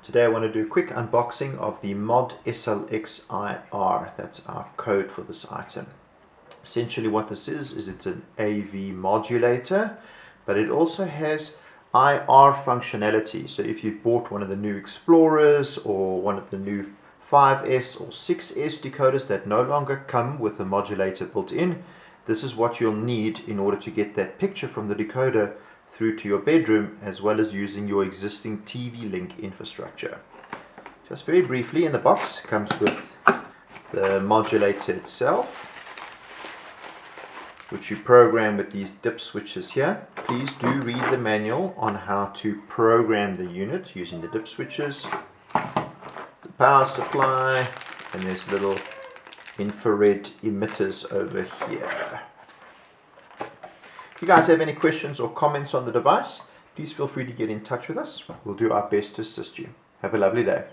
Today I want to do a quick unboxing of the MOD-SLX-IR. That's our code for this item. Essentially what this is it's an AV modulator, but it also has IR functionality. So if you've bought one of the new Explorers or one of the new 5S or 6S decoders that no longer come with a modulator built in, this is what you'll need in order to get that picture from the decoder through to your bedroom, as well as using your existing TV link infrastructure. Just very briefly, in the box comes with the modulator itself, which you program with these dip switches here. Please do read the manual on how to program the unit using the dip switches. The power supply, and there's little infrared emitters over here. If you guys have any questions or comments on the device, please feel free to get in touch with us. We'll do our best to assist you. Have a lovely day.